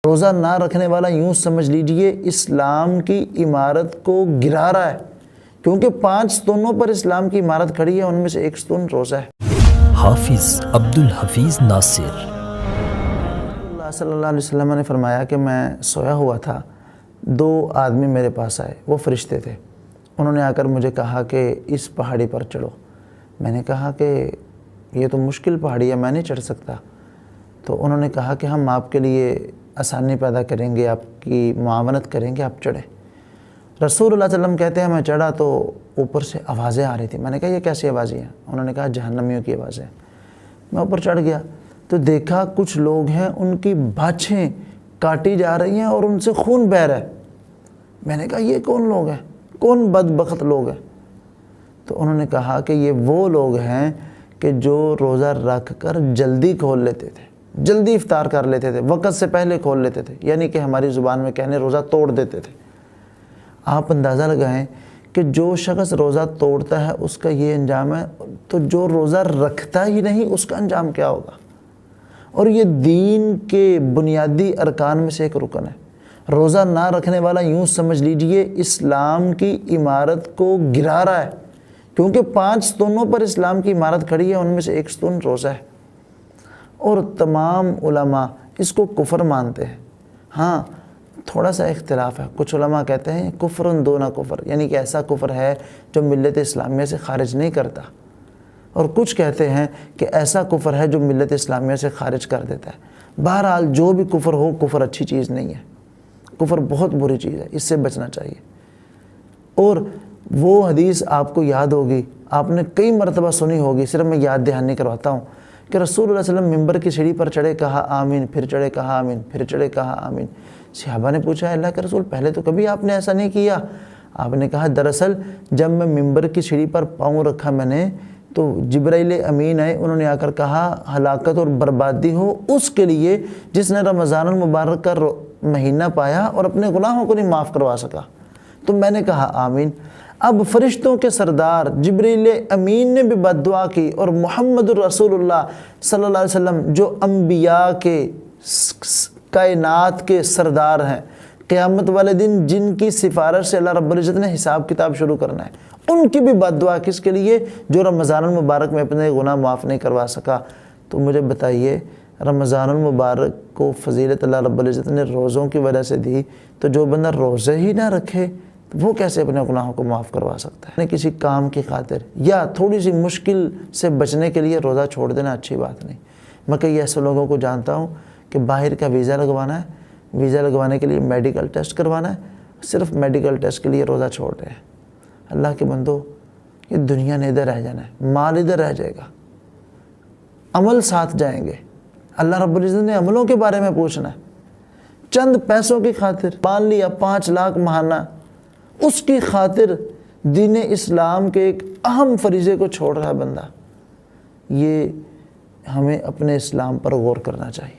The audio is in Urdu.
روزہ نہ رکھنے والا یوں سمجھ لیجئے اسلام کی عمارت کو گرا رہا ہے، کیونکہ 5 ستونوں پر اسلام کی عمارت کھڑی ہے، ان میں سے ایک ستون روزہ ہے۔ حافظ عبدالحفیظ ناصر اللہ صلی اللہ علیہ وسلم نے فرمایا کہ میں سویا ہوا تھا، 2 آدمی میرے پاس آئے، وہ فرشتے تھے۔ انہوں نے آ کر مجھے کہا کہ اس پہاڑی پر چڑھو۔ میں نے کہا کہ یہ تو مشکل پہاڑی ہے، میں نہیں چڑھ سکتا۔ تو انہوں نے کہا کہ ہم آپ کے لیے آسانی پیدا کریں گے، آپ کی معاونت کریں گے، آپ چڑھیں۔ رسول اللہ صلی اللہ علیہ وسلم کہتے ہیں میں چڑھا تو اوپر سے آوازیں آ رہی تھیں۔ میں نے کہا یہ کیسی آوازیں ہیں؟ انہوں نے کہا جہنمیوں کی آوازیں۔ میں اوپر چڑھ گیا تو دیکھا کچھ لوگ ہیں، ان کی باچھیں کاٹی جا رہی ہیں اور ان سے خون بہہ رہا ہے۔ میں نے کہا یہ کون لوگ ہیں، کون بدبخت لوگ ہیں؟ تو انہوں نے کہا کہ یہ وہ لوگ ہیں کہ جو روزہ رکھ کر جلدی کھول لیتے تھے، جلدی افطار کر لیتے تھے، وقت سے پہلے کھول لیتے تھے، یعنی کہ ہماری زبان میں کہنے روزہ توڑ دیتے تھے۔ آپ اندازہ لگائیں کہ جو شخص روزہ توڑتا ہے اس کا یہ انجام ہے، تو جو روزہ رکھتا ہی نہیں اس کا انجام کیا ہوگا؟ اور یہ دین کے بنیادی ارکان میں سے ایک رکن ہے۔ روزہ نہ رکھنے والا یوں سمجھ لیجئے اسلام کی عمارت کو گرا رہا ہے، کیونکہ 5 ستونوں پر اسلام کی عمارت کھڑی ہے، ان میں سے ایک ستون روزہ ہے۔ اور تمام علماء اس کو کفر مانتے ہیں۔ ہاں تھوڑا سا اختلاف ہے، کچھ علماء کہتے ہیں کفر دون کفر، یعنی کہ ایسا کفر ہے جو ملت اسلامیہ سے خارج نہیں کرتا، اور کچھ کہتے ہیں کہ ایسا کفر ہے جو ملت اسلامیہ سے خارج کر دیتا ہے۔ بہرحال جو بھی کفر ہو، کفر اچھی چیز نہیں ہے، کفر بہت بری چیز ہے، اس سے بچنا چاہیے۔ اور وہ حدیث آپ کو یاد ہوگی، آپ نے کئی مرتبہ سنی ہوگی، صرف میں یاد دہانی کرواتا ہوں کہ رسول اللہ صلی اللہ علیہ وسلم ممبر کی سیڑھی پر چڑھے، کہا آمین، پھر چڑھے کہا آمین، پھر چڑھے کہا آمین۔ صحابہ نے پوچھا اللہ کے رسول پہلے تو کبھی آپ نے ایسا نہیں کیا؟ آپ نے کہا دراصل جب میں ممبر کی سیڑھی پر پاؤں رکھا میں نے تو جبرائیل امین آئے، انہوں نے آ کر کہا ہلاکت اور بربادی ہو اس کے لیے جس نے رمضان المبارک کا مہینہ پایا اور اپنے گناہوں کو نہیں معاف کروا سکا۔ تو میں نے کہا آمین۔ اب فرشتوں کے سردار جبرائیل امین نے بھی بد دعا کی، اور محمد الرسول اللہ صلی اللہ علیہ وسلم جو انبیاء کے کائنات کے سردار ہیں، قیامت والے دن جن کی سفارش سے اللہ رب العزت نے حساب کتاب شروع کرنا ہے، ان کی بھی بد دعا کس کے لیے؟ جو رمضان المبارک میں اپنے گناہ معاف نہیں کروا سکا۔ تو مجھے بتائیے رمضان المبارک کو فضیلت اللہ رب العزت نے روزوں کی وجہ سے دی، تو جو بندہ روزے ہی نہ رکھے وہ کیسے اپنے گناہوں کو معاف کروا سکتا ہے؟ کسی کام کی خاطر یا تھوڑی سی مشکل سے بچنے کے لیے روزہ چھوڑ دینا اچھی بات نہیں۔ میں کئی ایسے لوگوں کو جانتا ہوں کہ باہر کا ویزا لگوانا ہے، ویزا لگوانے کے لیے میڈیکل ٹیسٹ کروانا ہے، صرف میڈیکل ٹیسٹ کے لیے روزہ چھوڑ رہے ہیں۔ اللہ کے بندو، یہ دنیا نے ادھر رہ جانا ہے، مال ادھر رہ جائے گا، عمل ساتھ جائیں گے۔ اللہ رب العزت نے عملوں کے بارے میں پوچھنا ہے۔ چند پیسوں کی خاطر مان لیا 5 لاکھ ماہانہ، اس کی خاطر دین اسلام کے ایک اہم فریضے کو چھوڑ رہا ہے بندہ۔ یہ ہمیں اپنے اسلام پر غور کرنا چاہیے۔